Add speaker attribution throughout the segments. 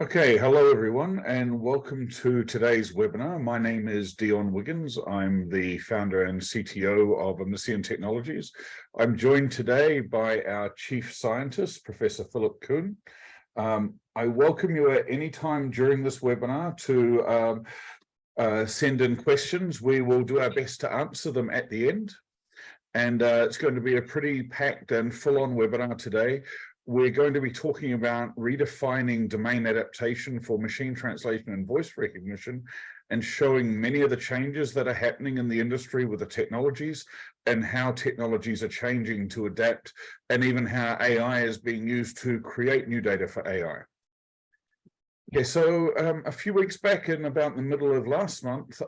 Speaker 1: Okay, hello everyone, and welcome to today's webinar. My name is Dion Wiggins. I'm the founder and CTO of Omniscien Technologies. I'm joined today by our chief scientist, Professor Philip Kuhn. I welcome you at any time during this webinar to send in questions. We will do our best to answer them at the end. And it's going to be a pretty packed and full-on webinar today. We're going to be talking about redefining domain adaptation for machine translation and voice recognition, and showing many of the changes that are happening in the industry with the technologies and how technologies are changing to adapt, and even how AI is being used to create new data for AI. Okay, so a few weeks back, in about the middle of last month,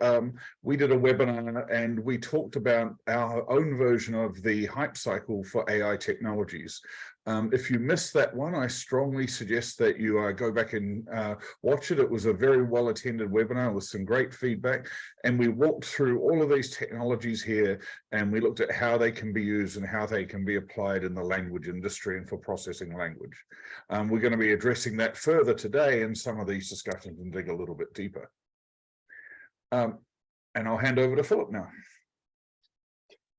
Speaker 1: we did a webinar and we talked about our own version of the hype cycle for AI technologies. If you missed that one, I strongly suggest that you go back and watch it. It was a very well-attended webinar with some great feedback, and we walked through all of these technologies here, and we looked at how they can be used and how they can be applied in the language industry and for processing language. We're going to be addressing that further today in some of these discussions and dig a little bit deeper. And I'll hand over to Philip now.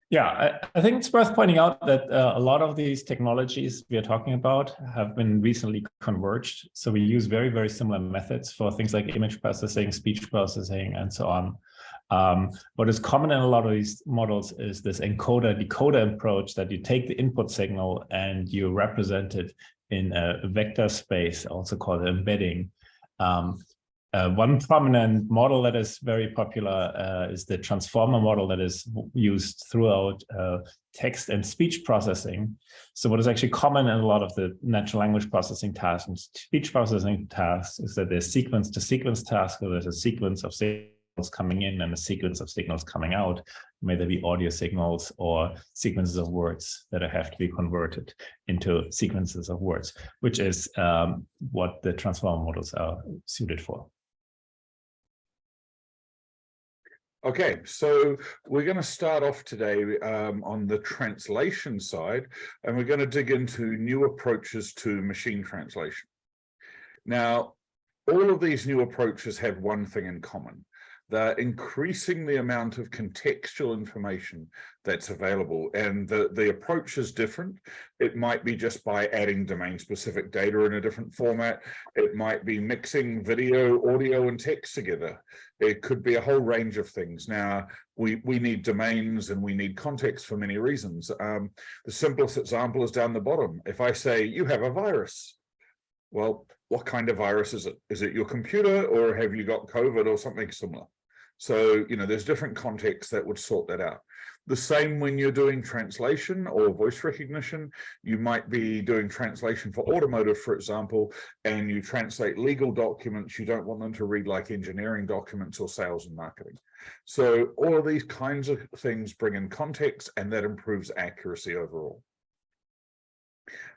Speaker 2: Yeah, I think it's worth pointing out that a lot of these technologies we are talking about have been recently converged. So we use very, very similar methods for things like image processing, speech processing, and so on. What is common in a lot of these models is this encoder-decoder approach, that you take the input signal and you represent it in a vector space, also called embedding. One prominent model that is very popular is the transformer model that is used throughout text and speech processing. So what is actually common in a lot of the natural language processing tasks and speech processing tasks is that there's sequence-to-sequence tasks, where there's a sequence of signals coming in and a sequence of signals coming out. May there be audio signals or sequences of words that have to be converted into sequences of words, which is what the transformer models are suited for.
Speaker 1: Okay, so we're going to start off today on the translation side, and we're going to dig into new approaches to machine translation. Now, all of these new approaches have one thing in common. They're increasing the amount of contextual information that's available, and the approach is different. It might be just by adding domain-specific data in a different format. It might be mixing video, audio, and text together. It could be a whole range of things. Now, we need domains and we need context for many reasons. The simplest example is down the bottom. If I say, you have a virus, well, what kind of virus is it? Is it your computer, or have you got COVID or something similar? So, there's different contexts that would sort that out. The same when you're doing translation or voice recognition. You might be doing translation for automotive, for example, and you translate legal documents. You don't want them to read like engineering documents or sales and marketing. So all of these kinds of things bring in context, and that improves accuracy overall.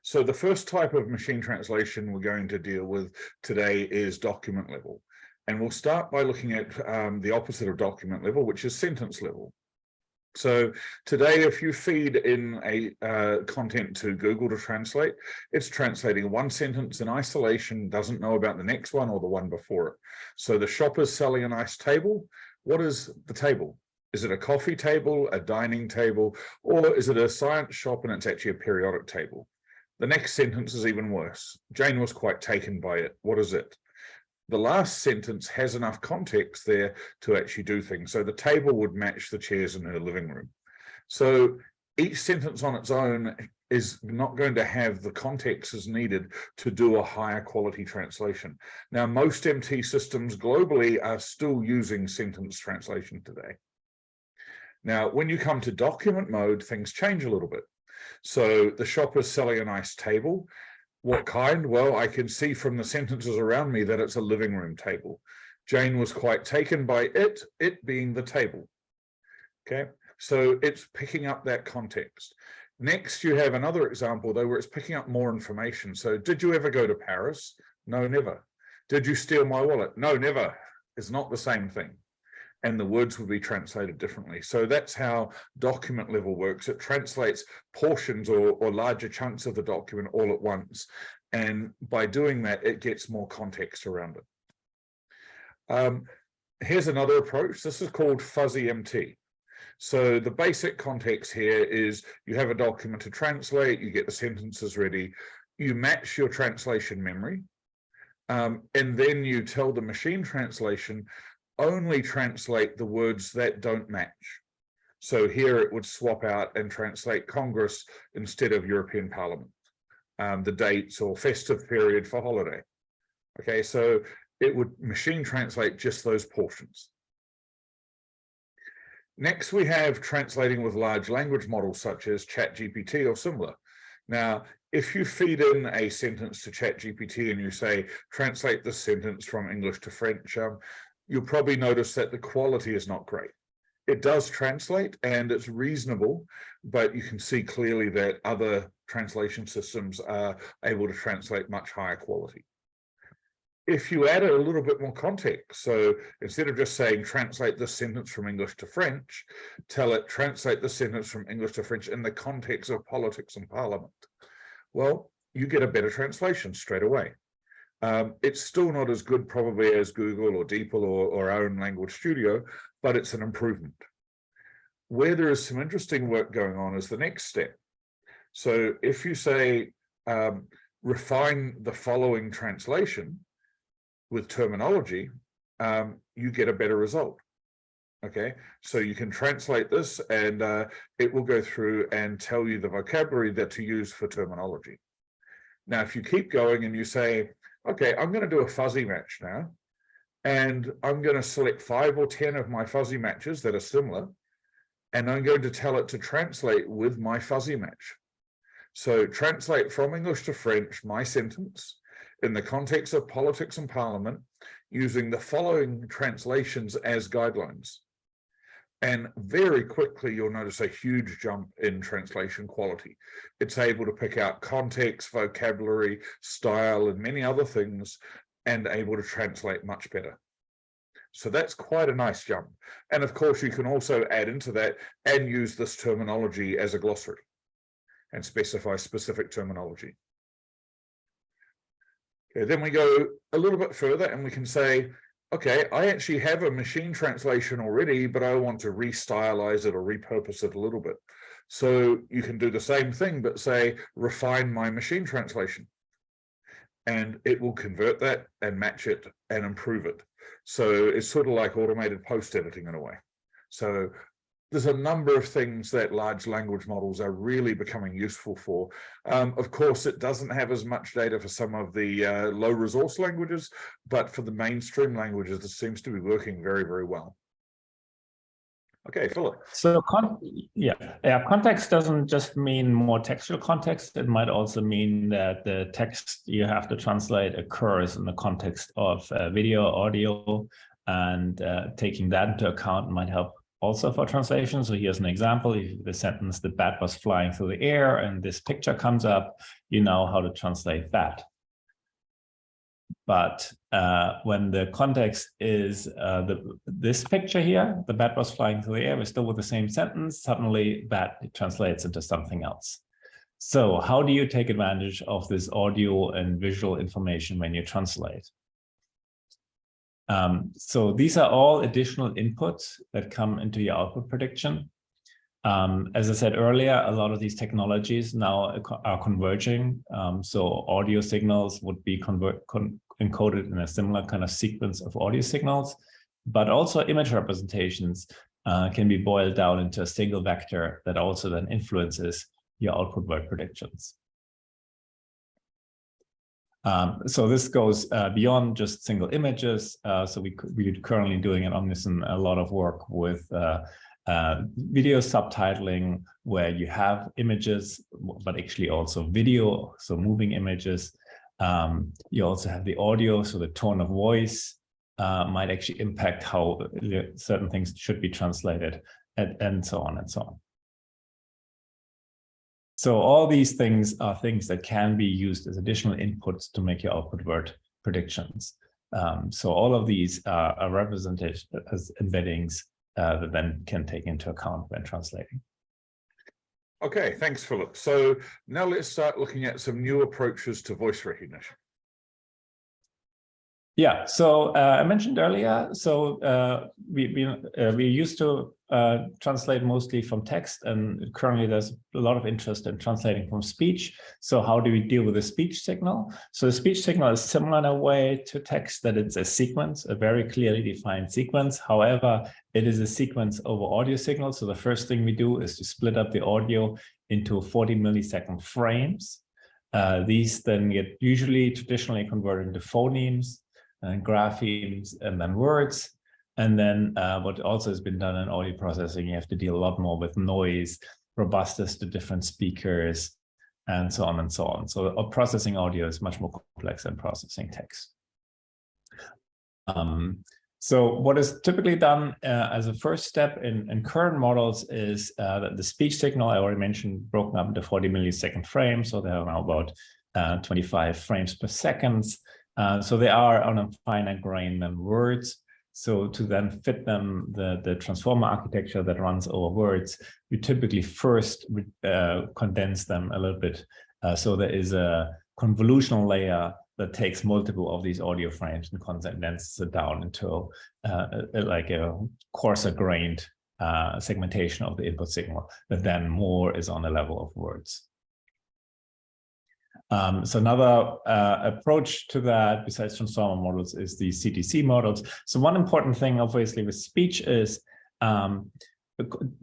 Speaker 1: So the first type of machine translation we're going to deal with today is document level. And we'll start by looking at the opposite of document level, which is sentence level. So today, if you feed in a content to Google to translate, it's translating one sentence in isolation, doesn't know about the next one or the one before it. So the shop is selling a nice table. What is the table? Is it a coffee table, a dining table, or is it a science shop and it's actually a periodic table? The next sentence is even worse. Jane was quite taken by it. What is it? The last sentence has enough context there to actually do things. So the table would match the chairs in her living room. So each sentence on its own is not going to have the context as needed to do a higher quality translation. Now, most MT systems globally are still using sentence translation today. Now, when you come to document mode, things change a little bit. So the shop is selling a nice table. What kind? Well, I can see from the sentences around me that it's a living room table. Jane was quite taken by it being the table. Okay, so it's picking up that context. Next, you have another example, though, where it's picking up more information. So did you ever go to Paris? No, never. Did you steal my wallet? No, never. It's not the same thing. And the words will be translated differently. So that's how document level works. It translates portions or larger chunks of the document all at once. And by doing that, it gets more context around it. Here's another approach. This is called fuzzy MT. So the basic context here is you have a document to translate, you get the sentences ready, you match your translation memory, and then you tell the machine translation only translate the words that don't match. So here it would swap out and translate Congress instead of European Parliament, the dates or festive period for holiday. Okay, so it would machine translate just those portions. Next, we have translating with large language models such as ChatGPT or similar. Now, if you feed in a sentence to ChatGPT and you say, translate this sentence from English to French, you'll probably notice that the quality is not great. It does translate and it's reasonable, but you can see clearly that other translation systems are able to translate much higher quality. If you add a little bit more context, so instead of just saying translate this sentence from English to French, tell it translate this sentence from English to French in the context of politics and parliament. Well, you get a better translation straight away. It's still not as good probably as Google or DeepL or our own language studio, but it's an improvement. Where there is some interesting work going on is the next step. So if you say, refine the following translation with terminology, you get a better result. Okay, so you can translate this and it will go through and tell you the vocabulary that to use for terminology. Now, if you keep going and you say, okay, I'm going to do a fuzzy match now, and I'm going to select 5 or 10 of my fuzzy matches that are similar, and I'm going to tell it to translate with my fuzzy match. So translate from English to French my sentence in the context of politics and parliament using the following translations as guidelines. And very quickly, you'll notice a huge jump in translation quality. It's able to pick out context, vocabulary, style, and many other things, and able to translate much better. So that's quite a nice jump. And of course, you can also add into that and use this terminology as a glossary and specify specific terminology. Okay, then we go a little bit further and we can say, okay, I actually have a machine translation already, but I want to restylize it or repurpose it a little bit. So you can do the same thing, but say, refine my machine translation. And it will convert that and match it and improve it. So it's sort of like automated post-editing in a way. So there's a number of things that large language models are really becoming useful for. Of course, it doesn't have as much data for some of the low resource languages, but for the mainstream languages, it seems to be working very, very well. Okay, Philip.
Speaker 2: So context doesn't just mean more textual context. It might also mean that the text you have to translate occurs in the context of video, audio, and taking that into account might help also for translation. So here's an example. If the sentence, the bat was flying through the air, and this picture comes up, you know how to translate that. But when the context is this picture here, the bat was flying through the air, we're still with the same sentence, suddenly bat translates into something else. So how do you take advantage of this audio and visual information when you translate? So these are all additional inputs that come into your output prediction. As I said earlier, a lot of these technologies now are converging. So audio signals would be encoded in a similar kind of sequence of audio signals, but also image representations can be boiled down into a single vector that also then influences your output word predictions. So this goes beyond just single images. So we're currently doing at Omniscien a lot of work with video subtitling, where you have images, but actually also video, so moving images. You also have the audio, so the tone of voice might actually impact how certain things should be translated, and so on and so on. So all these things are things that can be used as additional inputs to make your output word predictions. So all of these are represented as embeddings that then can take into account when translating.
Speaker 1: Okay, thanks, Philip. So now let's start looking at some new approaches to voice recognition.
Speaker 2: Yeah, so I mentioned earlier, so we used to translate mostly from text, and currently there's a lot of interest in translating from speech. So how do we deal with the speech signal? So the speech signal is similar in a way to text, that it's a sequence, a very clearly defined sequence. However, it is a sequence over audio signals. So the first thing we do is to split up the audio into 40 millisecond frames. These then get usually traditionally converted into phonemes, and graphemes, and then words. And then what also has been done in audio processing, you have to deal a lot more with noise, robustness to different speakers, and so on and so on. So processing audio is much more complex than processing text. So what is typically done as a first step in current models is that the speech signal, I already mentioned, broken up into 40 millisecond frames. So they are now about 25 frames per second. So they are on a finer grain than words. So to then fit them, the transformer architecture that runs over words, we typically first condense them a little bit. So there is a convolutional layer that takes multiple of these audio frames and condenses it down into like a coarser grained segmentation of the input signal, that then more is on the level of words. So another approach to that, besides transformer models, is the CTC models. So one important thing, obviously, with speech is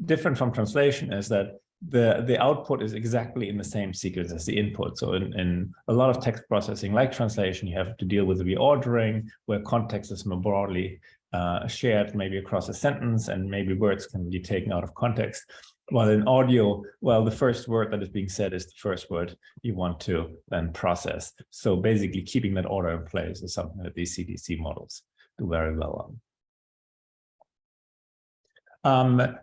Speaker 2: different from translation, is that the output is exactly in the same sequence as the input. So in a lot of text processing, like translation, you have to deal with reordering, where context is more broadly shared, maybe across a sentence, and maybe words can be taken out of context. While in audio, well, the first word that is being said is the first word you want to then process. So basically keeping that order in place is something that these CTC models do very well on.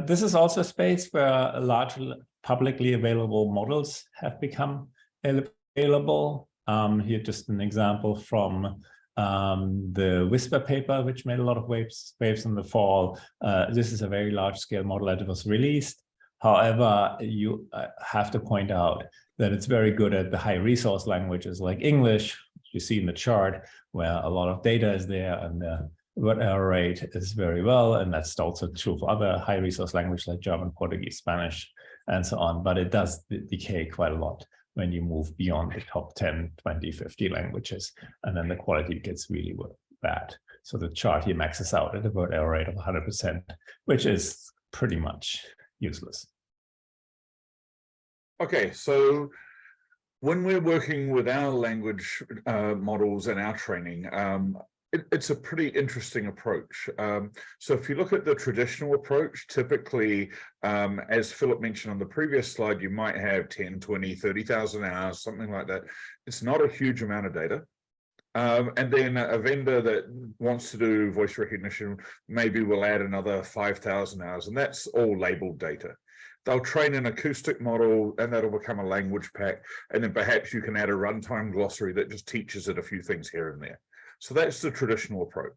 Speaker 2: This is also a space where large publicly available models have become available. Here just an example from the Whisper paper, which made a lot of waves in the fall. This is a very large scale model that was released. However, you have to point out that it's very good at the high resource languages like English, you see in the chart, where a lot of data is there, and the word error rate is very well. And that's also true for other high resource languages like German, Portuguese, Spanish, and so on. But it does decay quite a lot when you move beyond the top 10, 20, 50 languages, and then the quality gets really bad. So the chart here maxes out at a word error rate of 100%, which is pretty much useless.
Speaker 1: Okay, so when we're working with our language models and our training, it's a pretty interesting approach. So if you look at the traditional approach, typically, as Philip mentioned on the previous slide, you might have 10, 20, 30,000 hours, something like that. It's not a huge amount of data. And then a vendor that wants to do voice recognition maybe will add another 5,000 hours, and that's all labeled data. They'll train an acoustic model, and that'll become a language pack, and then perhaps you can add a runtime glossary that just teaches it a few things here and there. So that's the traditional approach.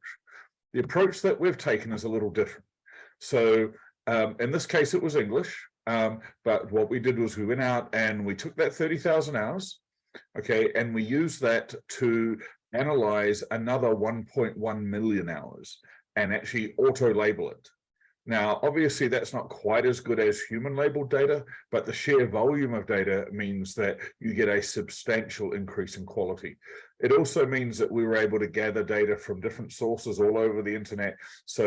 Speaker 1: The approach that we've taken is a little different. So in this case, it was English, but what we did was we went out and we took that 30,000 hours, okay, and we used that to analyze another 1.1 million hours and actually auto-label it. Now, obviously, that's not quite as good as human labeled data, but the sheer volume of data means that you get a substantial increase in quality. It also means that we were able to gather data from different sources all over the internet. So,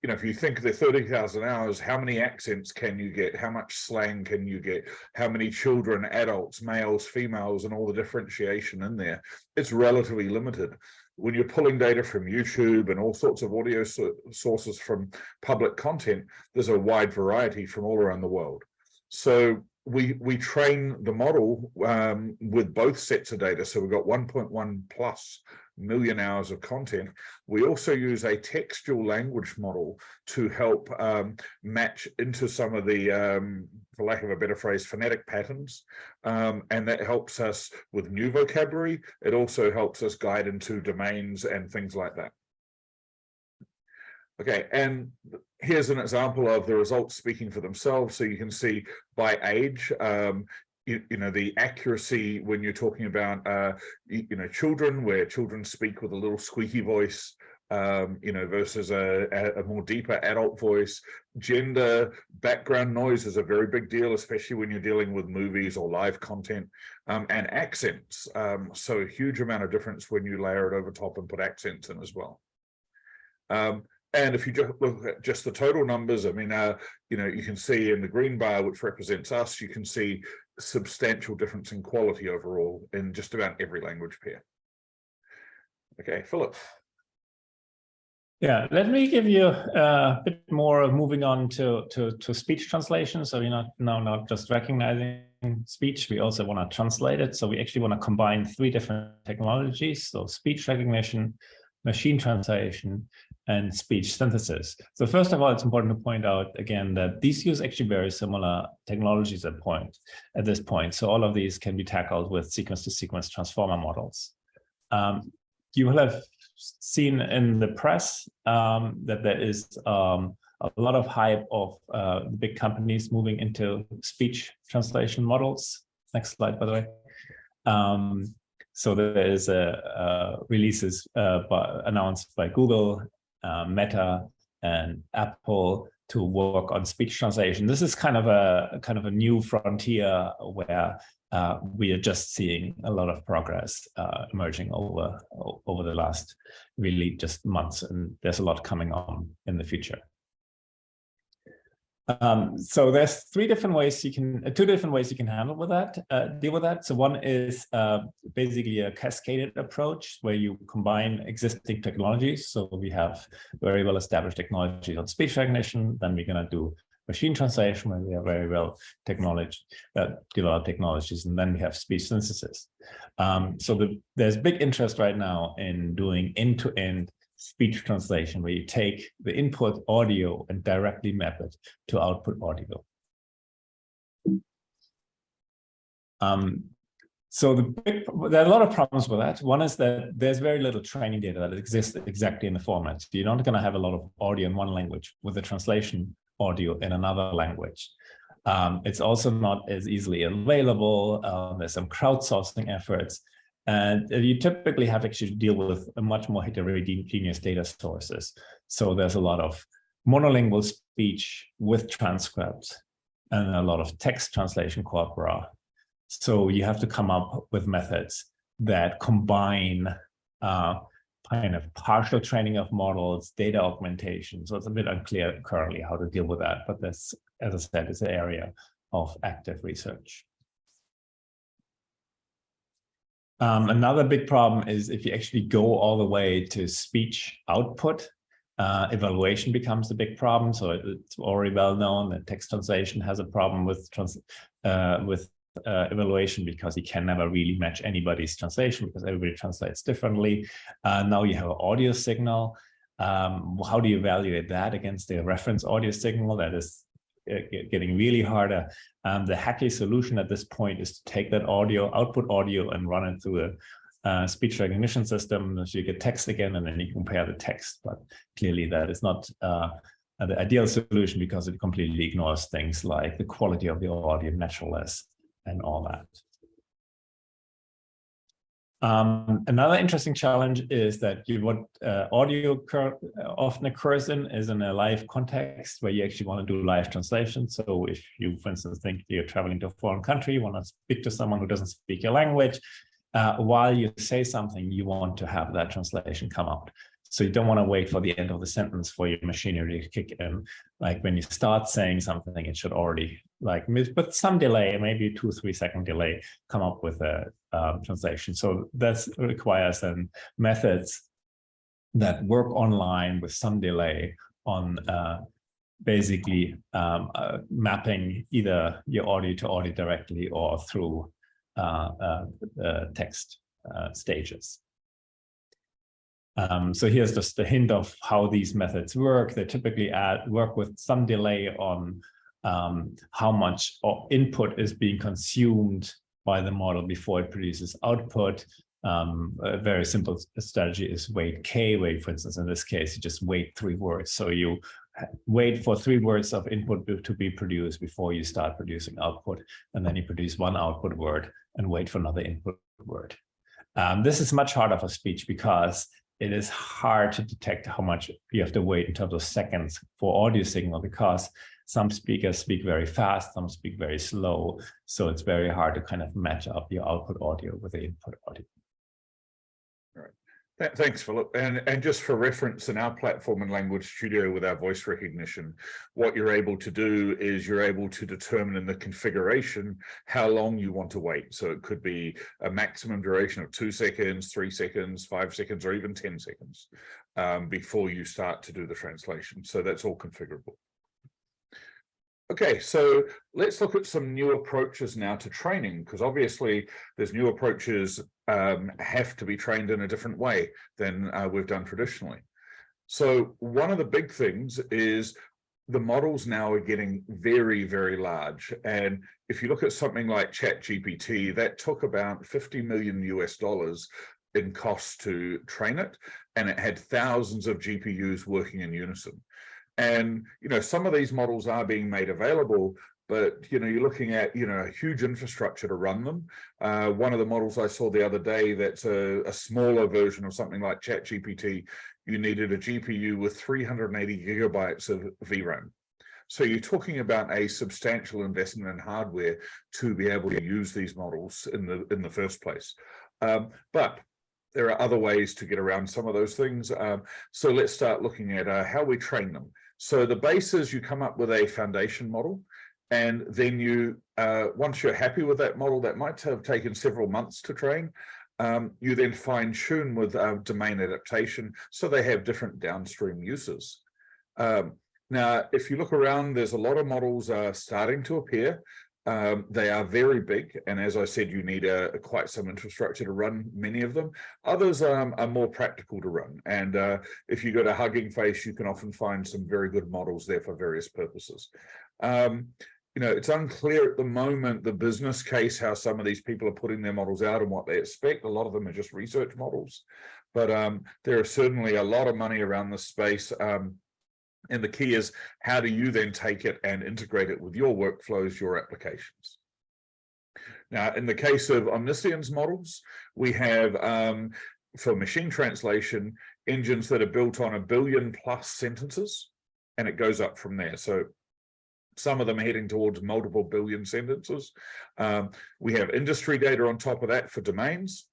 Speaker 1: you know, if you think of the 30,000 hours, how many accents can you get? How much slang can you get? How many children, adults, males, females, and all the differentiation in there? It's relatively limited. When you're pulling data from YouTube and all sorts of audio sources from public content, there's a wide variety from all around the world. So we train the model with both sets of data. So we've got 1.1 plus million hours of content. We also use a textual language model to help match into some of the, for lack of a better phrase, phonetic patterns. And that helps us with new vocabulary. It also helps us guide into domains and things like that. Okay, and here's an example of the results speaking for themselves. So you can see by age, you know, the accuracy when you're talking about, you know, children, where children speak with a little squeaky voice, you know, versus a more deeper adult voice. Gender, background noise is a very big deal, especially when you're dealing with movies or live content, and accents. So a huge amount of difference when you layer it over top and put accents in as well. And if you just look at just the total numbers, I mean, you know, you can see in the green bar, which represents us, you can see substantial difference in quality overall in just about every language pair. Okay, Philip.
Speaker 2: Yeah, let me give you a bit more moving on to speech translation. So you're not just recognizing speech, we also want to translate it. So we actually want to combine 3 different technologies. So speech recognition, machine translation, and speech synthesis. So first of all, it's important to point out again that these use actually very similar technologies at this point. So all of these can be tackled with sequence-to-sequence transformer models. You will have seen in the press that there is a lot of hype of big companies moving into speech translation models. Next slide, by the way. So there is releases announced by Google, Meta, and Apple to work on speech translation. This is kind of a new frontier where we are just seeing a lot of progress emerging over the last really just months, and there's a lot coming on in the future. So there's 2 different ways you can handle with that, deal with that. So one is basically a cascaded approach where you combine existing technologies. So we have very well established technologies on speech recognition. Then we're going to do machine translation, where we have very well developed technologies, and then we have speech synthesis. So there's big interest right now in doing end-to-end speech translation, where you take the input audio and directly map it to output audio. So there are a lot of problems with that. One is that there's very little training data that exists exactly in the format. You're not going to have a lot of audio in one language with the translation audio in another language. It's also not as easily available. There's some crowdsourcing efforts. And you typically have to actually deal with a much more heterogeneous data sources. So there's a lot of monolingual speech with transcripts and a lot of text translation corpora. So you have to come up with methods that combine kind of partial training of models, data augmentation. So it's a bit unclear currently how to deal with that. But this, as I said, is an area of active research. Another big problem is if you actually go all the way to speech output, evaluation becomes a big problem. So it's already well known that text translation has a problem with evaluation, because you can never really match anybody's translation because everybody translates differently. Now you have an audio signal. How do you evaluate that against the reference audio signal? That is getting really harder. The hacky solution at this point is to take that output audio, and run it through a speech recognition system. So you get text again, and then you compare the text. But clearly that is not the ideal solution, because it completely ignores things like the quality of the audio, naturalness, and all that. Another interesting challenge is that what audio often occurs in is in a live context where you actually want to do live translation. So if you, for instance, think you're traveling to a foreign country, you want to speak to someone who doesn't speak your language, while you say something, you want to have that translation come out. So you don't want to wait for the end of the sentence for your machinery to kick in. Like when you start saying something, it should already, with some delay, maybe a 2-3 second delay, come up with a translation. So that requires then methods that work online with some delay on basically mapping either your audio to audio directly or through text stages. So here's just a hint of how these methods work. They typically work with some delay on how much input is being consumed by the model before it produces output. A very simple strategy is wait K. Wait, for instance, in this case, you just wait 3 words. So you wait for 3 words of input to be produced before you start producing output. And then you produce 1 output word and wait for another input word. This is much harder for speech because it is hard to detect how much you have to wait in terms of seconds for audio signal, because some speakers speak very fast, some speak very slow. So it's very hard to kind of match up your output audio with the input audio.
Speaker 1: Right. Thanks, Philip. And just for reference, in our platform and language studio with our voice recognition, what you're able to do is you're able to determine in the configuration how long you want to wait. So it could be a maximum duration of 2 seconds, 3 seconds, 5 seconds, or even 10 seconds before you start to do the translation. So that's all configurable. Okay, so let's look at some new approaches now to training, because obviously there's new approaches have to be trained in a different way than we've done traditionally. So one of the big things is the models now are getting very, very large. And if you look at something like ChatGPT, that took about $50 million in costs to train it, and it had thousands of GPUs working in unison. And, some of these models are being made available, but, you're looking at, a huge infrastructure to run them. One of the models I saw the other day, that's a smaller version of something like ChatGPT, you needed a GPU with 380 gigabytes of VRAM. So you're talking about a substantial investment in hardware to be able to use these models in the first place. But there are other ways to get around some of those things. So let's start looking at how we train them. So the base is you come up with a foundation model, and then you, once you're happy with that model, that might have taken several months to train, you then fine tune with domain adaptation, so they have different downstream uses. Now, if you look around, there's a lot of models starting to appear. They are very big, and as I said, you need quite some infrastructure to run many of them. Others are more practical to run, and if you go to Hugging Face, you can often find some very good models there for various purposes. It's unclear at the moment, the business case, how some of these people are putting their models out and what they expect. A lot of them are just research models, but there are certainly a lot of money around this space. And the key is, how do you then take it and integrate it with your workflows, your applications? Now, in the case of Omniscien's models, we have, for machine translation, engines that are built on 1 billion plus sentences, and it goes up from there. So some of them are heading towards multiple billion sentences. We have industry data on top of that for domains.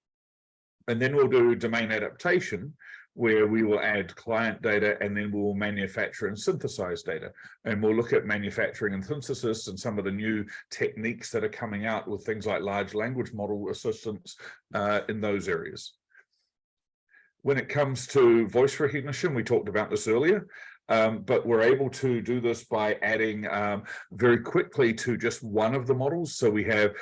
Speaker 1: And then we'll do domain adaptation, where we will add client data, and then we will manufacture and synthesize data. And we'll look at manufacturing and synthesis and some of the new techniques that are coming out with things like large language model assistants in those areas. When it comes to voice recognition, we talked about this earlier, but we're able to do this by adding very quickly to just one of the models. So we have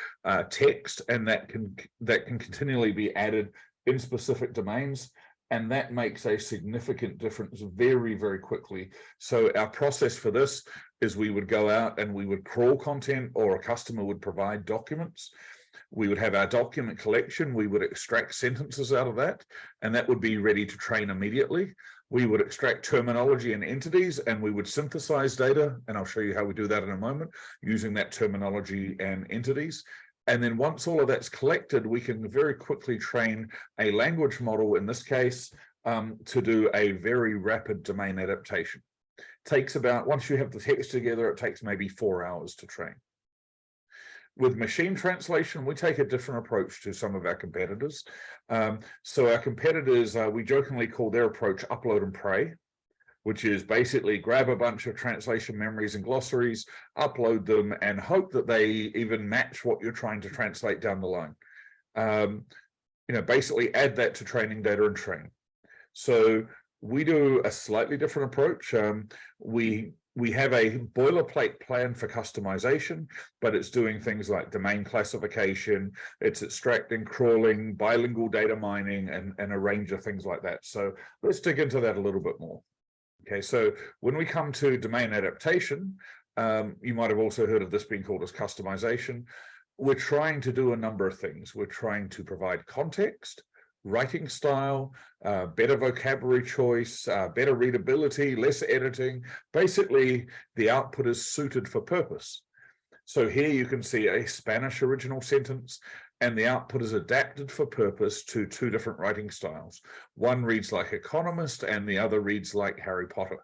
Speaker 1: text, and that can continually be added in specific domains. And that makes a significant difference very, very quickly. So our process for this is we would go out and we would crawl content, or a customer would provide documents. We would have our document collection. We would extract sentences out of that, and that would be ready to train immediately. We would extract terminology and entities, and we would synthesize data. And I'll show you how we do that in a moment, using that terminology and entities. And then once all of that's collected, we can very quickly train a language model, in this case, to do a very rapid domain adaptation. Takes about, once you have the text together, it takes maybe 4 hours to train. With machine translation, we take a different approach to some of our competitors. So our competitors, we jokingly call their approach upload and pray, which is basically grab a bunch of translation memories and glossaries, upload them, and hope that they even match what you're trying to translate down the line. Basically add that to training data and train. So we do a slightly different approach. We have a boilerplate plan for customization, but it's doing things like domain classification, it's extracting, crawling, bilingual data mining, and a range of things like that. So let's dig into that a little bit more. Okay, so when we come to domain adaptation, you might have also heard of this being called as customization. We're trying to do a number of things. We're trying to provide context. writing style, better vocabulary choice, better readability, less editing. Basically, the output is suited for purpose. So here you can see a Spanish original sentence, and the output is adapted for purpose to two different writing styles. One reads like Economist, and the other reads like Harry Potter.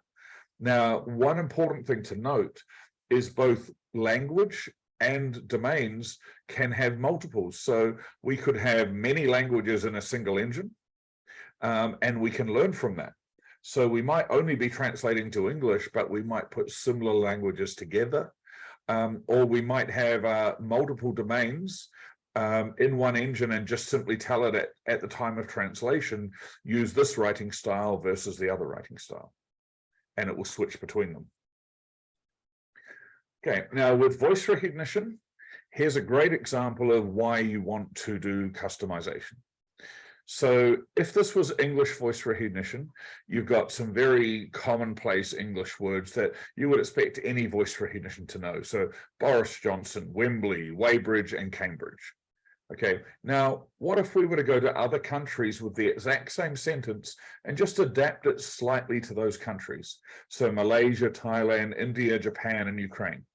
Speaker 1: Now, one important thing to note is both language and domains can have multiples. So we could have many languages in a single engine, and we can learn from that. So we might only be translating to English, but we might put similar languages together, or we might have multiple domains in one engine and just simply tell it at the time of translation, use this writing style versus the other writing style, and it will switch between them. Okay, now with voice recognition, here's a great example of why you want to do customization. So if this was English voice recognition, you've got some very commonplace English words that you would expect any voice recognition to know. So Boris Johnson, Wembley, Weybridge, and Cambridge. Okay, now what if we were to go to other countries with the exact same sentence and just adapt it slightly to those countries? So Malaysia, Thailand, India, Japan, and Ukraine.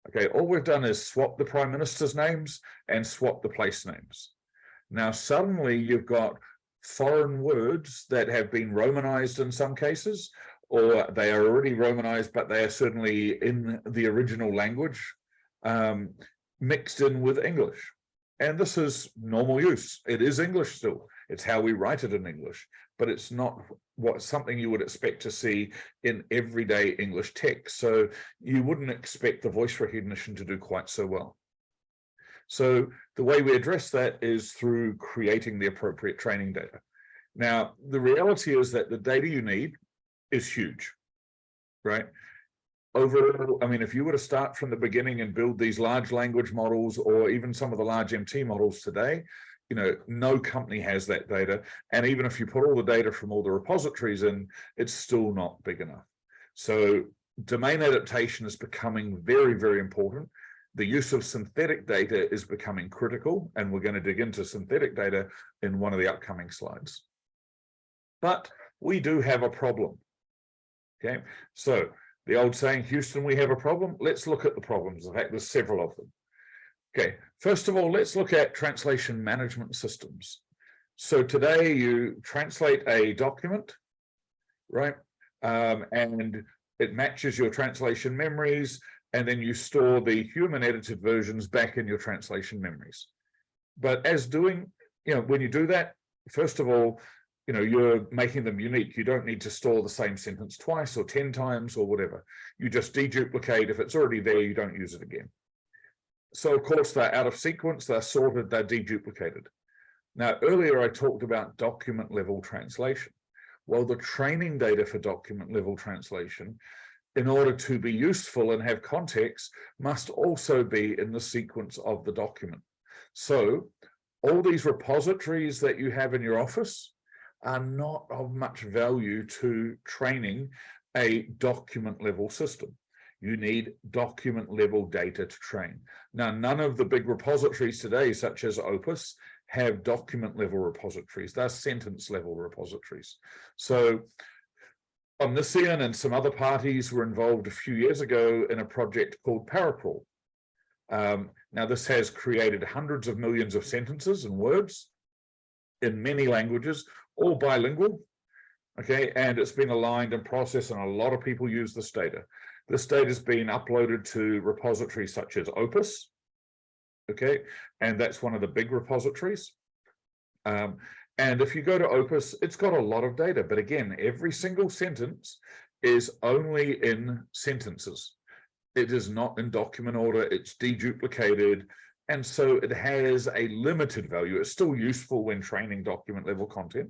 Speaker 1: Okay, all we've done is swap the prime minister's names and swap the place names. Now suddenly you've got foreign words that have been Romanized in some cases, or they are already Romanized, but they are certainly in the original language, mixed in with English. And this is normal use. It is English still. It's how we write it in English, but it's not something you would expect to see in everyday English text. So you wouldn't expect the voice recognition to do quite so well. So the way we address that is through creating the appropriate training data. Now, the reality is that the data you need is huge, right? Overall, I mean, if you were to start from the beginning and build these large language models, or even some of the large MT models today, you know, no company has that data. And even if you put all the data from all the repositories in, it's still not big enough. So domain adaptation is becoming very, very important. The use of synthetic data is becoming critical, and we're going to dig into synthetic data in one of the upcoming slides. But we do have a problem. Okay, so the old saying, Houston, we have a problem. Let's look at the problems. In fact, there's several of them. Okay, first of all, let's look at translation management systems. So today you translate a document, right? And it matches your translation memories, and then you store the human edited versions back in your translation memories. But when you do that, first of all, you're making them unique. You don't need to store the same sentence twice or 10 times or whatever. You just deduplicate. If it's already there, you don't use it again. So of course, they're out of sequence, they're sorted, they're deduplicated. Now, earlier I talked about document level translation. Well, the training data for document level translation, in order to be useful and have context, must also be in the sequence of the document. So all these repositories that you have in your office are not of much value to training a document level system. You need document level data to train. Now, none of the big repositories today, such as Opus, have document level repositories. They're sentence level repositories. So Omniscien and some other parties were involved a few years ago in a project called Paracrawl. Now, this has created hundreds of millions of sentences and words in many languages, all bilingual, okay? And it's been aligned and processed, and a lot of people use this data. This data has been uploaded to repositories such as Opus, okay? And that's one of the big repositories. And if you go to Opus, it's got a lot of data, but again, every single sentence is only in sentences. It is not in document order, it's deduplicated, and so it has a limited value. It's still useful when training document level content,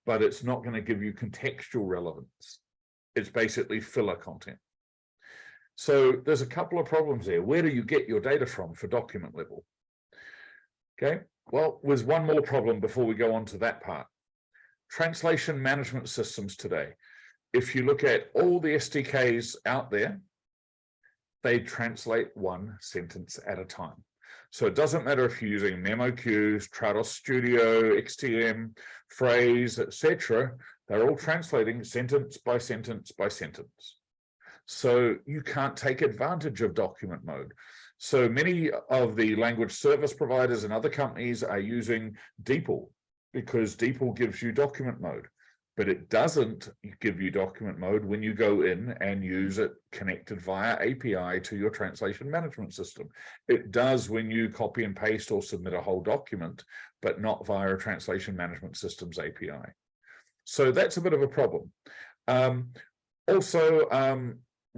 Speaker 1: but it's not going to give you contextual relevance. It's basically filler content. So there's a couple of problems there. Where do you get your data from for document level? Okay, well, there's one more problem before we go on to that part. Translation management systems today. If you look at all the SDKs out there, they translate one sentence at a time. So it doesn't matter if you're using MemoQ, Trados Studio, XTM, Phrase, etc. They're all translating sentence by sentence by sentence. So you can't take advantage of document mode. So many of the language service providers and other companies are using DeepL because DeepL gives you document mode, but it doesn't give you document mode when you go in and use it connected via API to your translation management system. It does when you copy and paste or submit a whole document, but not via a translation management system's API. So that's a bit of a problem.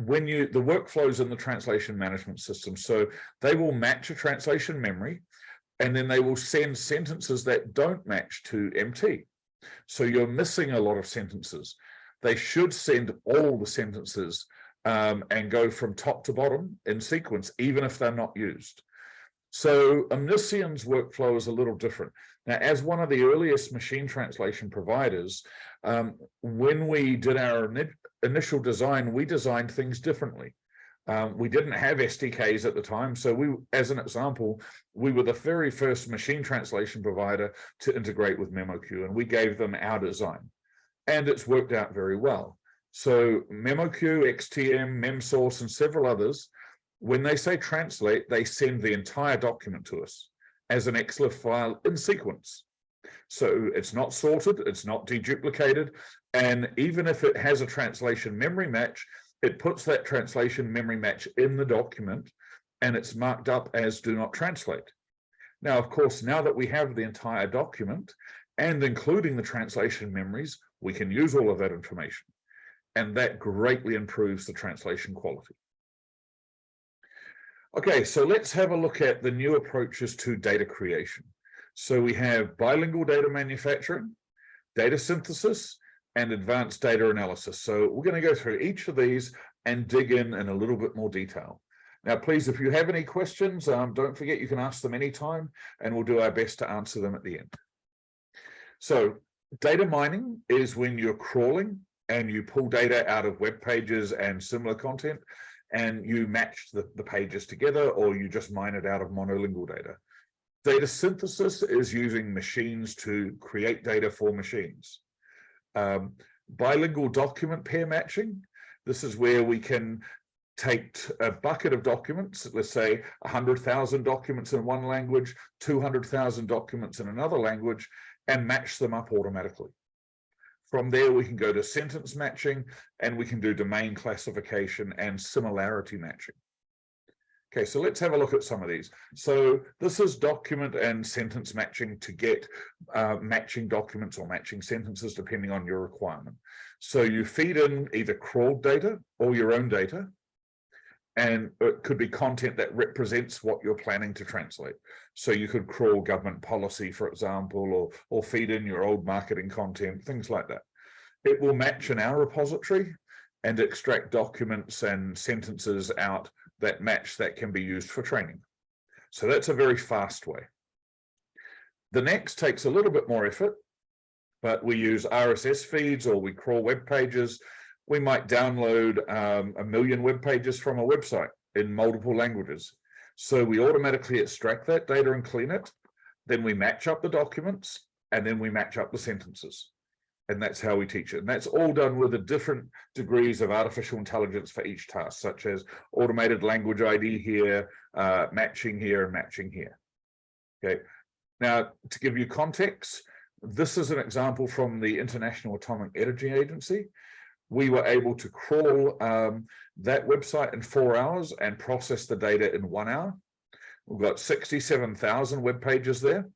Speaker 1: When the workflows in the translation management system, so they will match a translation memory, and then they will send sentences that don't match to MT. So you're missing a lot of sentences. They should send all the sentences and go from top to bottom in sequence, even if they're not used. So Omniscien's workflow is a little different. Now, as one of the earliest machine translation providers, when we did our initial design, we designed things differently. We didn't have SDKs at the time. So we, as an example, we were the very first machine translation provider to integrate with MemoQ, and we gave them our design. And it's worked out very well. So MemoQ, XTM, MemSource, and several others, when they say translate, they send the entire document to us as an XLIF file in sequence. So it's not sorted, it's not deduplicated, and even if it has a translation memory match, it puts that translation memory match in the document, and it's marked up as do not translate. Now, of course, now that we have the entire document, and including the translation memories, we can use all of that information, and that greatly improves the translation quality. Okay, so let's have a look at the new approaches to data creation. So we have bilingual data manufacturing, data synthesis, and advanced data analysis. So we're going to go through each of these and dig in a little bit more detail. Now, please, if you have any questions, don't forget you can ask them anytime, and we'll do our best to answer them at the end. So data mining is when you're crawling and you pull data out of web pages and similar content, and you match the pages together, or you just mine it out of monolingual data. Data synthesis is using machines to create data for machines. Bilingual document pair matching. This is where we can take a bucket of documents, let's say 100,000 documents in one language, 200,000 documents in another language, and match them up automatically. From there, we can go to sentence matching, and we can do domain classification and similarity matching. Okay, so let's have a look at some of these. So this is document and sentence matching to get matching documents or matching sentences depending on your requirement. So you feed in either crawled data or your own data, and it could be content that represents what you're planning to translate. So you could crawl government policy, for example, or feed in your old marketing content, things like that. It will match in our repository and extract documents and sentences out that match that can be used for training. So that's a very fast way. The next takes a little bit more effort, but we use RSS feeds or we crawl web pages. We might download 1 million web pages from a website in multiple languages. So we automatically extract that data and clean it. Then we match up the documents, and then we match up the sentences. And that's how we teach it. And that's all done with the different degrees of artificial intelligence for each task, such as automated language ID here, matching here, and matching here. Okay. Now, to give you context, this is an example from the International Atomic Energy Agency. We were able to crawl that website in 4 hours and process the data in 1 hour. We've got 67,000 web pages there.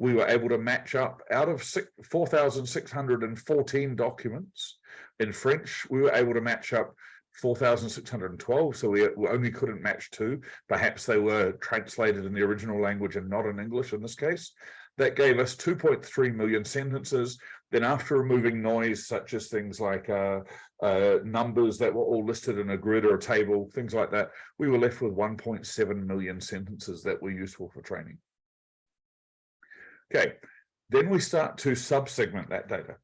Speaker 1: We were able to match up out of 4,614 documents in French. We were able to match up 4,612, so we only couldn't match 2. Perhaps they were translated in the original language and not in English in this case. That gave us 2.3 million sentences. Then after removing noise, such as things like numbers that were all listed in a grid or a table, things like that, we were left with 1.7 million sentences that were useful for training. Okay, then we start to sub-segment that data.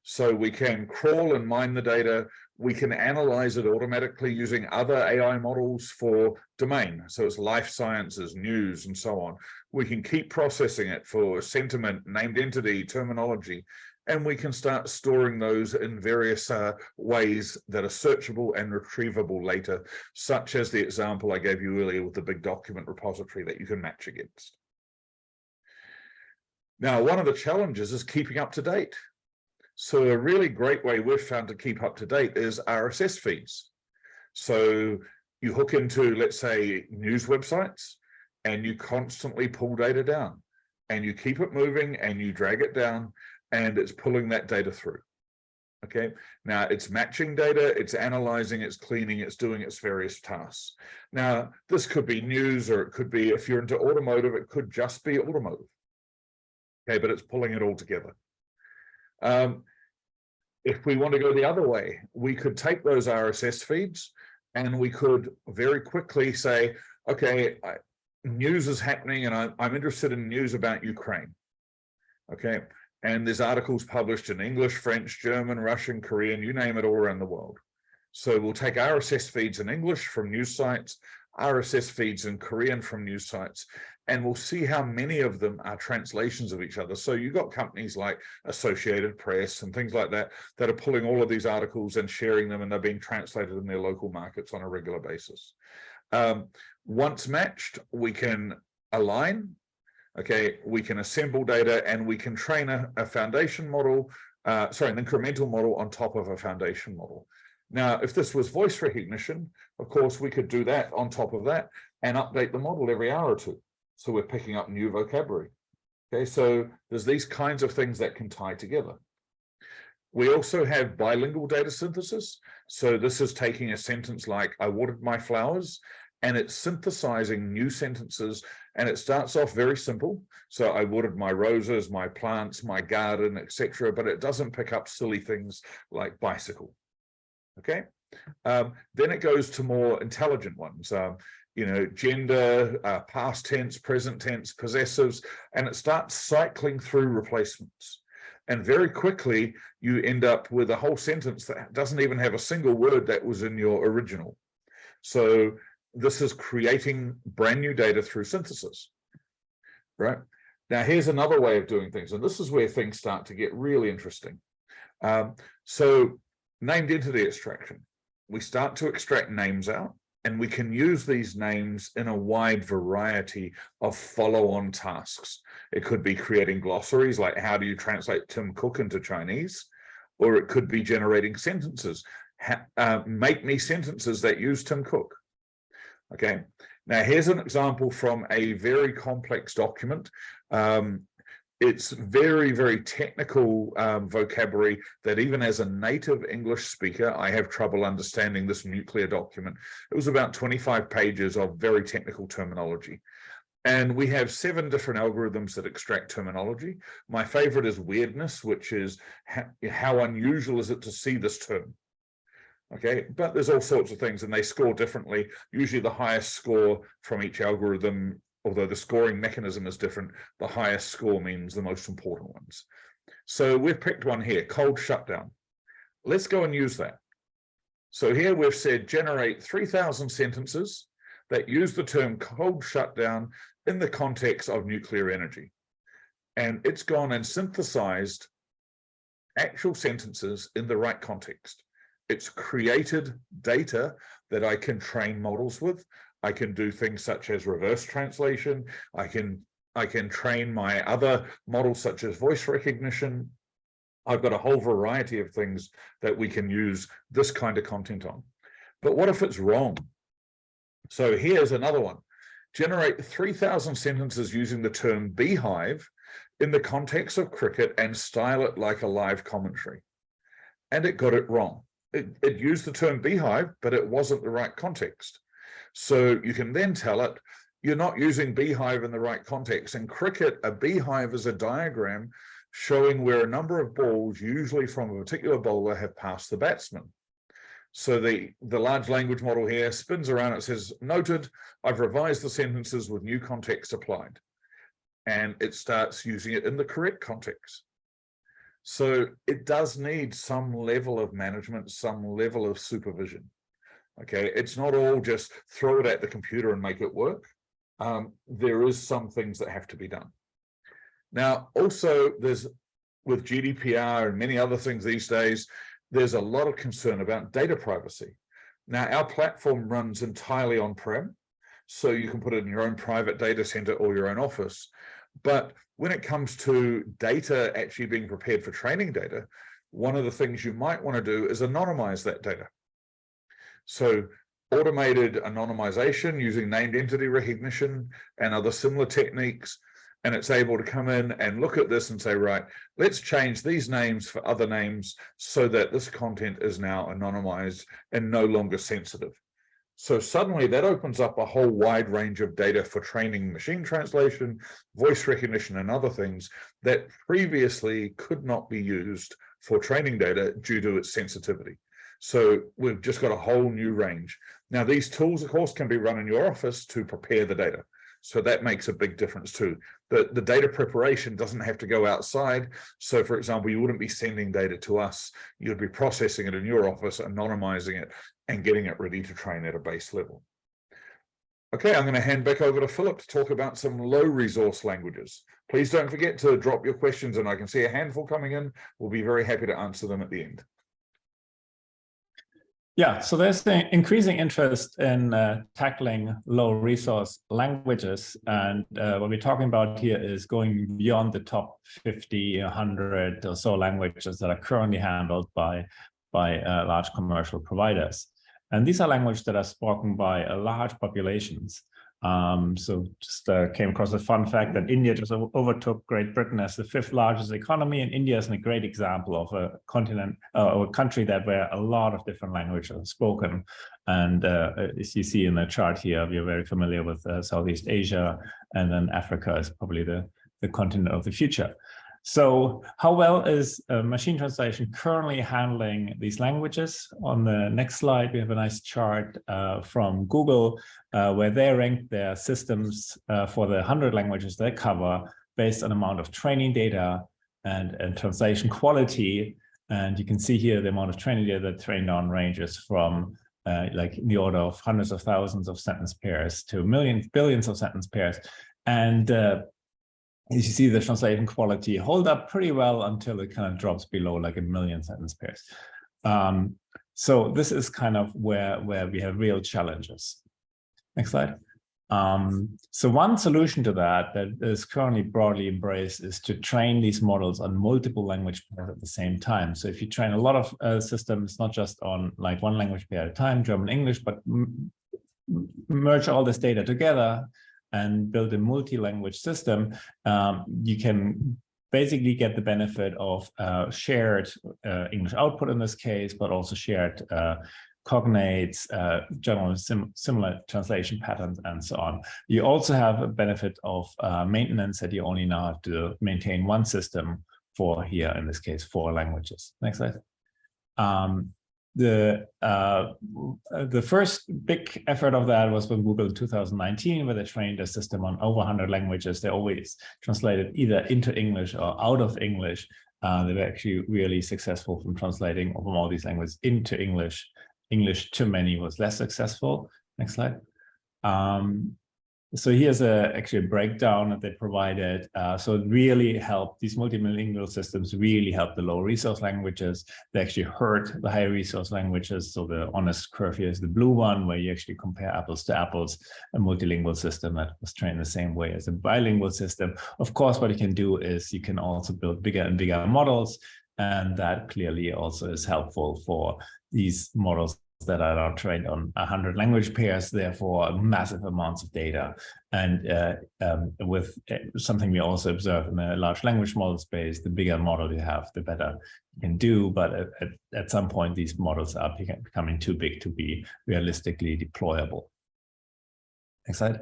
Speaker 1: So we can crawl and mine the data. We can analyze it automatically using other AI models for domain. So it's life sciences, news, and so on. We can keep processing it for sentiment, named entity, terminology, and we can start storing those in various ways that are searchable and retrievable later, such as the example I gave you earlier with the big document repository that you can match against. Now, one of the challenges is keeping up to date. So a really great way we've found to keep up to date is RSS feeds. So you hook into, let's say, news websites, and you constantly pull data down, and you keep it moving and you drag it down, and it's pulling that data through. Okay, now it's matching data, it's analyzing, it's cleaning, it's doing its various tasks. Now, this could be news, or it could be, if you're into automotive, it could just be automotive. Okay, but it's pulling it all together. If we want to go the other way, we could take those RSS feeds and we could very quickly say, okay, news is happening and I'm interested in news about Ukraine. Okay, and there's articles published in English, French, German, Russian, Korean, you name it, all around the world. So we'll take RSS feeds in English from news sites, RSS feeds in Korean from news sites, and we'll see how many of them are translations of each other. So you've got companies like Associated Press and things like that that are pulling all of these articles and sharing them, and they're being translated in their local markets on a regular basis. Once matched, we can align. Okay, we can assemble data, and we can train a foundation model, an incremental model on top of a foundation model. Now, if this was voice recognition, of course, we could do that on top of that and update the model every hour or two. So we're picking up new vocabulary. Okay, so there's these kinds of things that can tie together. We also have bilingual data synthesis. So this is taking a sentence like, I watered my flowers, and it's synthesizing new sentences, and it starts off very simple. So I watered my roses, my plants, my garden, etc., but it doesn't pick up silly things like bicycle. Okay, then it goes to more intelligent ones, gender, past tense, present tense, possessives, and it starts cycling through replacements. And very quickly, you end up with a whole sentence that doesn't even have a single word that was in your original. So this is creating brand new data through synthesis, right? Now, here's another way of doing things, and this is where things start to get really interesting. So named entity extraction. We start to extract names out, and we can use these names in a wide variety of follow-on tasks. It could be creating glossaries, like how do you translate Tim Cook into Chinese? Or it could be generating sentences. Make me sentences that use Tim Cook. Okay, now here's an example from a very complex document. It's very, very technical vocabulary that even as a native English speaker, I have trouble understanding this nuclear document. It was about 25 pages of very technical terminology. And we have 7 different algorithms that extract terminology. My favorite is weirdness, which is how unusual is it to see this term? Okay, but there's all sorts of things, and they score differently. Usually the highest score from each algorithm, although the scoring mechanism is different, the highest score means the most important ones. So we've picked one here, cold shutdown. Let's go and use that. So here we've said generate 3,000 sentences that use the term cold shutdown in the context of nuclear energy. And it's gone and synthesized actual sentences in the right context. It's created data that I can train models with. I can do things such as reverse translation. I can train my other models such as voice recognition. I've got a whole variety of things that we can use this kind of content on. But what if it's wrong? So here's another one. Generate 3,000 sentences using the term beehive in the context of cricket and style it like a live commentary. And it got it wrong. It used the term beehive, but it wasn't the right context. So you can then tell it, you're not using beehive in the right context. In cricket, a beehive is a diagram showing where a number of balls, usually from a particular bowler, have passed the batsman. So the large language model here spins around, it says, noted, I've revised the sentences with new context applied. And it starts using it in the correct context. So it does need some level of management, some level of supervision. Okay, it's not all just throw it at the computer and make it work. There is some things that have to be done. Now, also, there's with GDPR and many other things these days, there's a lot of concern about data privacy. Now, our platform runs entirely on-prem, so you can put it in your own private data center or your own office. But when it comes to data actually being prepared for training data, one of the things you might want to do is anonymize that data. So automated anonymization using named entity recognition and other similar techniques, and it's able to come in and look at this and say, right, let's change these names for other names so that this content is now anonymized and no longer sensitive. So suddenly that opens up a whole wide range of data for training machine translation, voice recognition, and other things that previously could not be used for training data due to its sensitivity. So we've just got a whole new range. Now, these tools, of course, can be run in your office to prepare the data. So that makes a big difference too. The data preparation doesn't have to go outside. So for example, you wouldn't be sending data to us. You'd be processing it in your office, anonymizing it, and getting it ready to train at a base level. Okay, I'm going to hand back over to Philip to talk about some low resource languages. Please don't forget to drop your questions, and I can see a handful coming in. We'll be very happy to answer them at the end.
Speaker 2: Yeah, so there's an increasing interest in tackling low resource languages. And what we're talking about here is going beyond the top 50, 100 or so languages that are currently handled by large commercial providers. And these are languages that are spoken by large populations. So just came across a fun fact that India just overtook Great Britain as the 5th largest economy, and India is a great example of a continent or a country where a lot of different languages are spoken. And as you see in the chart here, we're very familiar with Southeast Asia, and then Africa is probably the continent of the future. So how well is machine translation currently handling these languages? On the next slide, we have a nice chart from Google where they rank their systems for the 100 languages they cover based on amount of training data and translation quality. And you can see here the amount of training data that trained on ranges from like in the order of hundreds of thousands of sentence pairs to billions of sentence pairs. And as you see, the translation quality hold up pretty well until it kind of drops below like 1 million sentence pairs. So this is kind of where we have real challenges. Next slide. So one solution to that is currently broadly embraced is to train these models on multiple language pairs at the same time. So if you train a lot of systems, not just on like one language pair at a time, German, English, but merge all this data together and build a multi-language system, you can basically get the benefit of shared English output in this case, but also shared cognates, general similar translation patterns, and so on. You also have a benefit of maintenance that you only now have to maintain one system for here, in this case, 4 languages. Next slide. The first big effort of that was with Google in 2019, where they trained a system on over 100 languages. They always translated either into English or out of English. They were actually really successful from translating from all these languages into English. English to many was less successful. Next slide. So here's actually a breakdown that they provided. So it really helped, these multilingual systems really helped the low resource languages. They actually hurt the high resource languages. So the honest curve here is the blue one, where you actually compare apples to apples, a multilingual system that was trained the same way as a bilingual system. Of course, what you can do is you can also build bigger and bigger models. And that clearly also is helpful for these models that are now trained on 100 language pairs, therefore massive amounts of data. And with something we also observe in the large language model space, the bigger model you have, the better you can do. But at some point, these models are becoming too big to be realistically deployable. Next slide.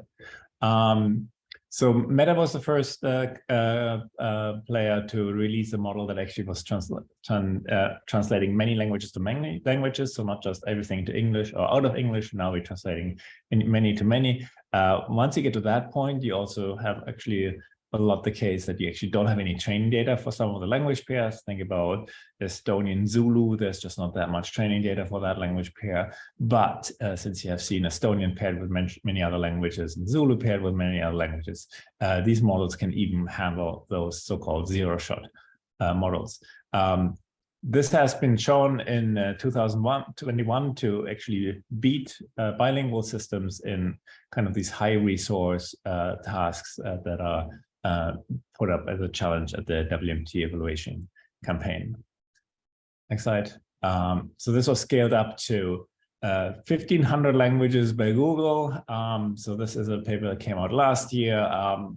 Speaker 2: So Meta was the first player to release a model that actually was translating many languages to many languages, so not just everything to English or out of English. Now we're translating many to many. Once you get to that point, you also have actually a lot the case that you actually don't have any training data for some of the language pairs. Think about Estonian Zulu. There's just not that much training data for that language pair. But since you have seen Estonian paired with many other languages and Zulu paired with many other languages, these models can even handle those so-called zero-shot models. This has been shown in 2021 to actually beat bilingual systems in kind of these high resource tasks that are put up as a challenge at the WMT evaluation campaign. Next slide. So this was scaled up to 1,500 languages by Google. So this is a paper that came out last year.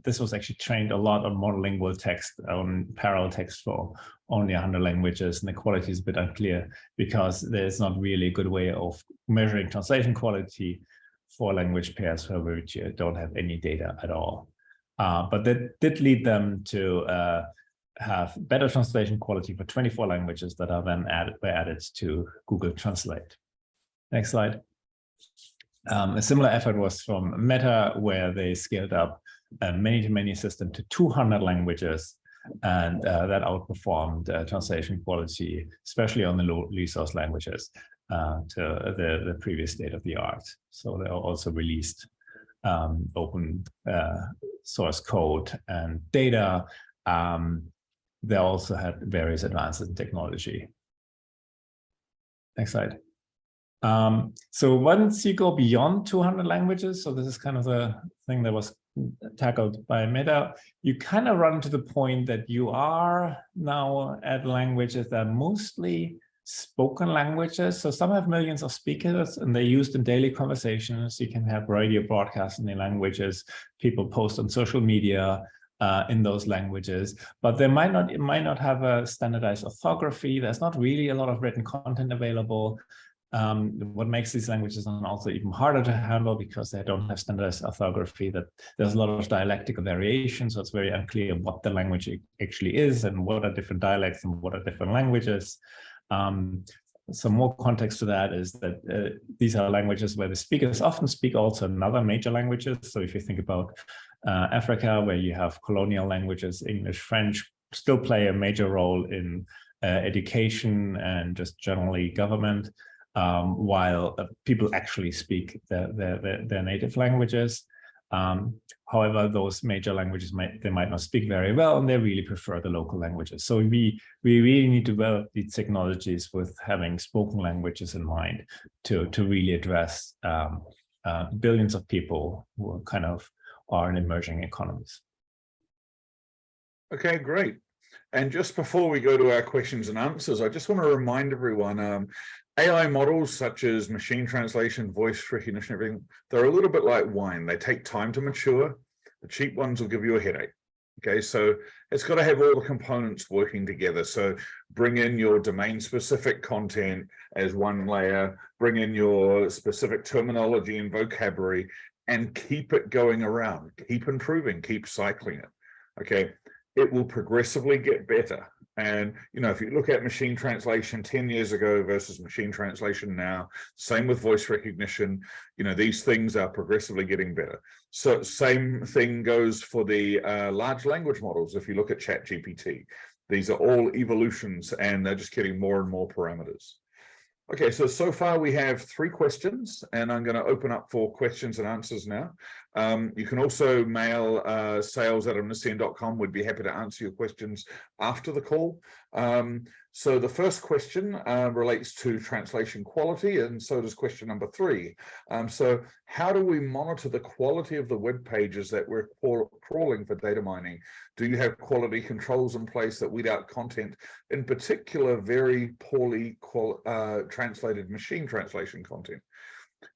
Speaker 2: This was actually trained a lot on monolingual text, on parallel text for only 100 languages, and the quality is a bit unclear because there's not really a good way of measuring translation quality for language pairs for which you don't have any data at all. But that did lead them to have better translation quality for 24 languages that are then added to Google Translate. Next slide. A similar effort was from Meta, where they scaled up a many-to-many system to 200 languages, and that outperformed translation quality, especially on the low resource languages, to the previous state of the art. So they also released open source code and data. They also had various advances in technology. Next slide. So once you go beyond 200 languages, so this is kind of the thing that was tackled by Meta, you kind of run to the point that you are now at languages that are mostly spoken languages. So some have millions of speakers and they're used in daily conversations. You can have radio broadcasts in the languages. People post on social media in those languages, but they might not have a standardized orthography. There's not really a lot of written content available. What makes these languages also even harder to handle because they don't have standardized orthography, that there's a lot of dialectical variation, so it's very unclear what the language actually is and what are different dialects and what are different languages. Some more context to that is that these are languages where the speakers often speak also in other major languages. So if you think about Africa, where you have colonial languages, English, French, still play a major role in education and just generally government. While people actually speak their native languages. However, those major languages might not speak very well, and they really prefer the local languages. So we really need to develop these technologies with having spoken languages in mind to really address billions of people who kind of are in emerging economies.
Speaker 1: Okay, great. And just before we go to our questions and answers, I just want to remind everyone, AI models such as machine translation, voice recognition, everything, they're a little bit like wine. They take time to mature. The cheap ones will give you a headache. Okay, so it's got to have all the components working together. So bring in your domain-specific content as one layer, bring in your specific terminology and vocabulary, and keep it going around. Keep improving, keep cycling it. Okay, it will progressively get better. And, you know, if you look at machine translation 10 years ago versus machine translation now, same with voice recognition, you know, these things are progressively getting better. So same thing goes for the large language models. If you look at ChatGPT, these are all evolutions and they're just getting more and more parameters. Okay, so far we have 3 questions, and I'm going to open up for questions and answers now. You can also mail sales@omniscien.com. We'd be happy to answer your questions after the call. So the first question relates to translation quality, and so does question number 3. So how do we monitor the quality of the web pages that we're crawling for data mining? Do you have quality controls in place that weed out content, in particular very poorly translated machine translation content?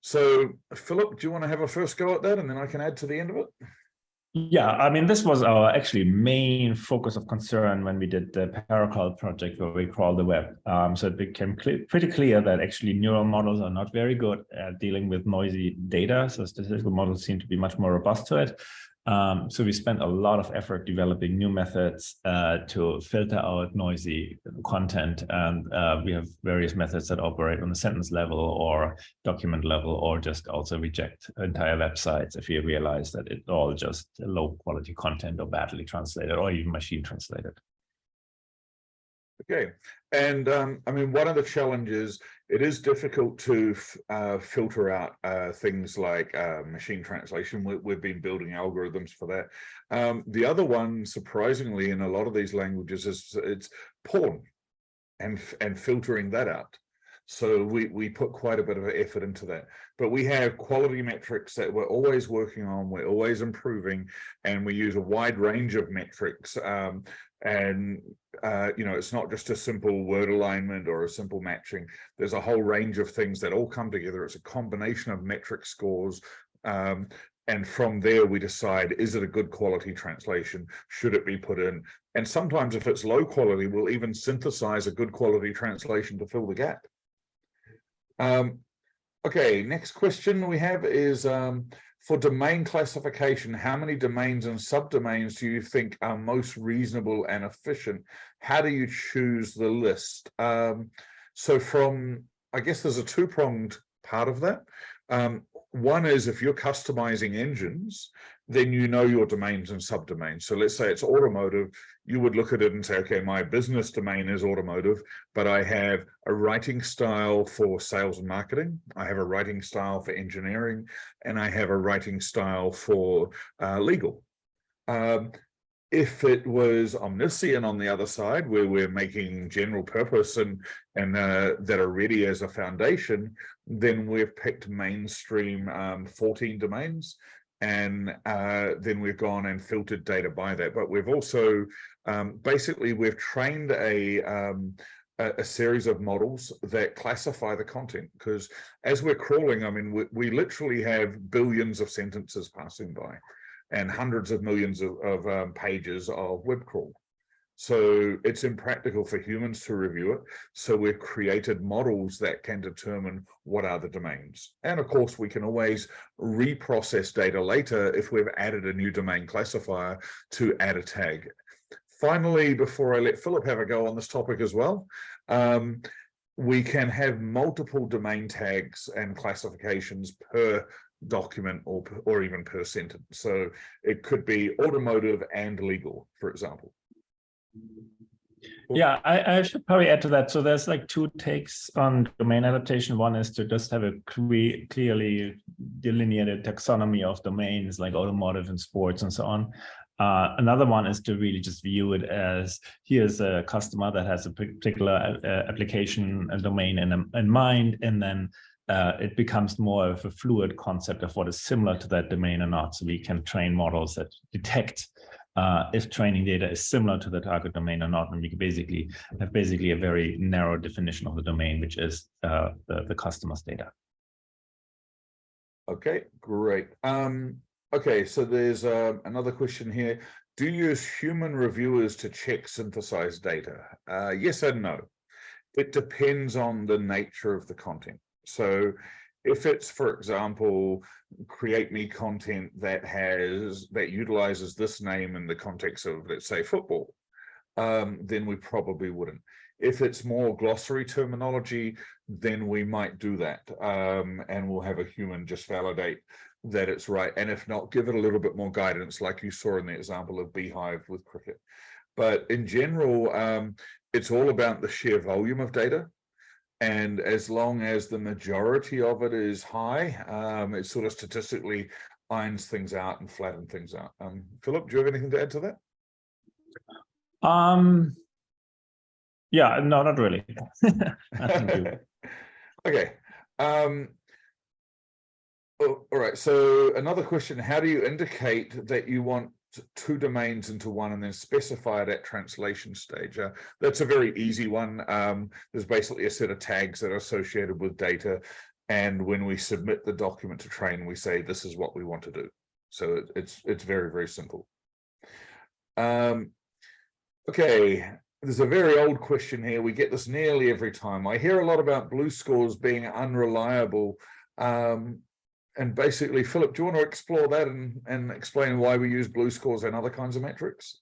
Speaker 1: So Philip, do you want to have a first go at that, and then I can add to the end of it?
Speaker 2: Yeah, I mean, this was our actually main focus of concern when we did the Paracol project where we crawled the web. So it became pretty clear that actually neural models are not very good at dealing with noisy data. So statistical models seem to be much more robust to it. So we spent a lot of effort developing new methods to filter out noisy content. And we have various methods that operate on the sentence level or document level, or just also reject entire websites if we realize that it's all just low quality content or badly translated or even machine translated.
Speaker 1: Okay, and I mean, one of the challenges, it is difficult to filter out things like machine translation. We've been building algorithms for that. The other one, surprisingly, in a lot of these languages, is it's porn and filtering that out. So we put quite a bit of effort into that. But we have quality metrics that we're always working on, we're always improving, and we use a wide range of metrics. You know, it's not just a simple word alignment or a simple matching. There's a whole range of things that all come together. It's a combination of metric scores. And from there, we decide, is it a good quality translation? Should it be put in? And sometimes if it's low quality, we'll even synthesize a good quality translation to fill the gap. Okay, next question we have is, for domain classification, how many domains and subdomains do you think are most reasonable and efficient? How do you choose the list? So I guess there's a two-pronged part of that. One is if you're customizing engines, then you know your domains and subdomains. So let's say it's automotive, you would look at it and say, okay, my business domain is automotive, but I have a writing style for sales and marketing, I have a writing style for engineering, and I have a writing style for legal. If it was Omniscien on the other side, where we're making general purpose and that are ready as a foundation, then we've picked mainstream 14 domains, and then we've gone and filtered data by that. But we've also basically we've trained a series of models that classify the content, because as we're crawling, I mean, we literally have billions of sentences passing by and hundreds of millions of pages of web crawl. So it's impractical for humans to review it. So we've created models that can determine what are the domains. And of course, we can always reprocess data later if we've added a new domain classifier to add a tag. Finally, before I let Philip have a go on this topic as well, we can have multiple domain tags and classifications per document or even per sentence. So it could be automotive and legal, for example.
Speaker 2: Yeah, I should probably add to that. So there's like two takes on domain adaptation. One is to just have a clearly delineated taxonomy of domains like automotive and sports and so on. Another one is to really just view it as, here's a customer that has a particular application domain in mind, and then it becomes more of a fluid concept of what is similar to that domain or not. So we can train models that detect if training data is similar to the target domain or not, and we can basically have a very narrow definition of the domain, which is the customer's data.
Speaker 1: Okay, great. Okay, so there's another question here. Do you use human reviewers to check synthesized data? Yes and no. It depends on the nature of the content. So if it's, for example, create me content that utilizes this name in the context of, let's say, football, then we probably wouldn't. If it's more glossary terminology, then we might do that, and we'll have a human just validate that it's right. And if not, give it a little bit more guidance, like you saw in the example of Beehive with cricket. But in general, it's all about the sheer volume of data. And as long as the majority of it is high, it sort of statistically irons things out and flattens things out. Philip, do you have anything to add to that?
Speaker 2: Yeah, no, not really.
Speaker 1: Okay. All right. So another question: how do you indicate that you want two domains into one and then specify it at translation stage? That's a very easy one. There's basically a set of tags that are associated with data, and when we submit the document to train, we say this is what we want to do. So it's very, very simple. Okay, there's a very old question here. We get this nearly every time. I hear a lot about BlueScores being unreliable. And basically, Philip, do you want to explore that and explain why we use blue scores and other kinds of metrics?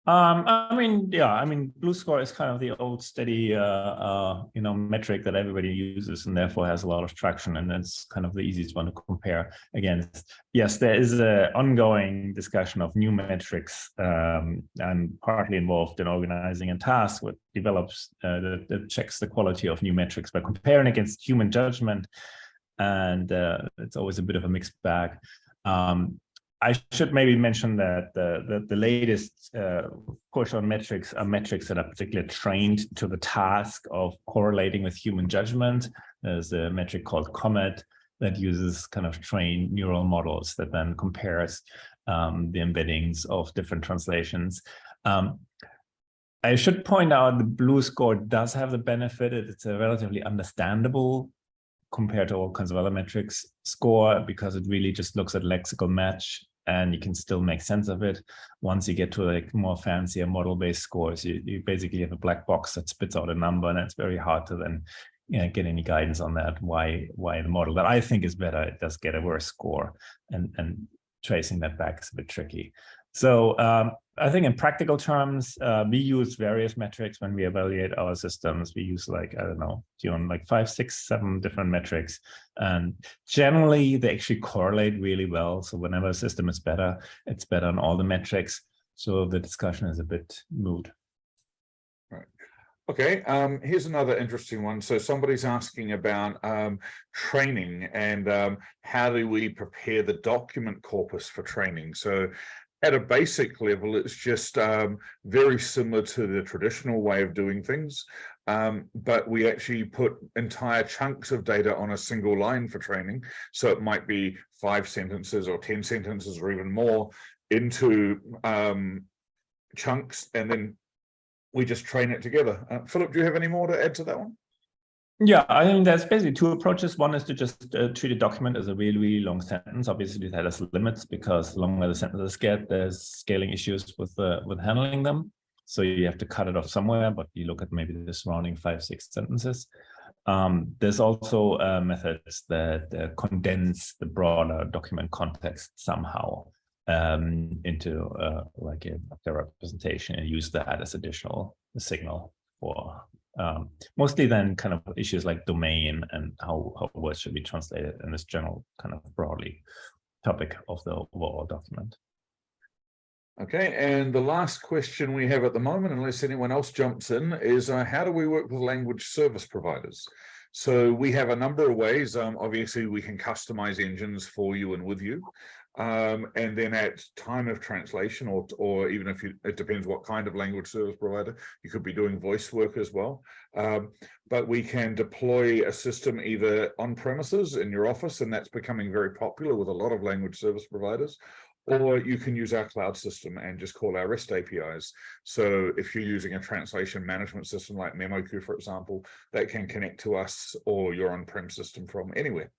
Speaker 2: I mean, blue score is kind of the old steady, metric that everybody uses and therefore has a lot of traction. And it's kind of the easiest one to compare against. Yes, there is an ongoing discussion of new metrics. I'm partly involved in organizing a task that develops, that checks the quality of new metrics by comparing against human judgment. And it's always a bit of a mixed bag. I should maybe mention that the latest push on metrics are metrics that are particularly trained to the task of correlating with human judgment. There's a metric called COMET that uses kind of trained neural models that then compares the embeddings of different translations. I should point out the blue score does have the benefit. It's a relatively understandable compared to all kinds of other metrics score because it really just looks at lexical match and you can still make sense of it. Once you get to like more fancier model-based scores, you basically have a black box that spits out a number, and it's very hard to then get any guidance on that, why the model that I think is better, it does get a worse score, and tracing that back is a bit tricky. So I think in practical terms, we use various metrics when we evaluate our systems. We use like, I don't know, like 5, 6, 7 different metrics. And generally, they actually correlate really well. So whenever a system is better, it's better on all the metrics. So the discussion is a bit moot.
Speaker 1: Right. Okay, here's another interesting one. So somebody's asking about training and how do we prepare the document corpus for training? So at a basic level, it's just very similar to the traditional way of doing things, but we actually put entire chunks of data on a single line for training. So it might be 5 sentences or 10 sentences or even more into chunks, and then we just train it together. Philip, do you have any more to add to that one?
Speaker 2: Yeah, I think there's basically 2 approaches. One is to just treat a document as a really, really long sentence. Obviously, that has limits because the longer the sentences get, there's scaling issues with handling them. So you have to cut it off somewhere, but you look at maybe the surrounding 5, 6 sentences. There's also methods that condense the broader document context somehow into like a representation and use that as additional signal for mostly then kind of issues like domain and how words should be translated in this general kind of broadly topic of the overall document.
Speaker 1: Okay, and the last question we have at the moment, unless anyone else jumps in, is how do we work with language service providers? So we have a number of ways. Obviously, we can customize engines for you and with you. And then at time of translation, or even if it depends what kind of language service provider, you could be doing voice work as well. But we can deploy a system either on premises in your office, and that's becoming very popular with a lot of language service providers, or you can use our cloud system and just call our REST APIs. So if you're using a translation management system like MemoQ, for example, that can connect to us or your on-prem system from anywhere.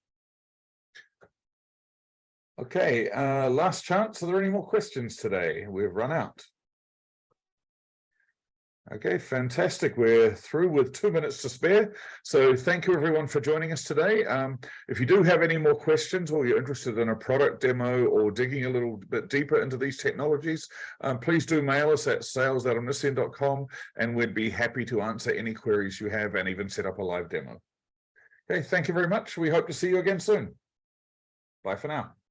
Speaker 1: Okay, last chance. Are there any more questions today? We've run out. Okay, fantastic. We're through with 2 minutes to spare. So thank you everyone for joining us today. If you do have any more questions or you're interested in a product demo or digging a little bit deeper into these technologies, please do mail us at sales@omniscien.com and we'd be happy to answer any queries you have and even set up a live demo. Okay, thank you very much. We hope to see you again soon. Bye for now.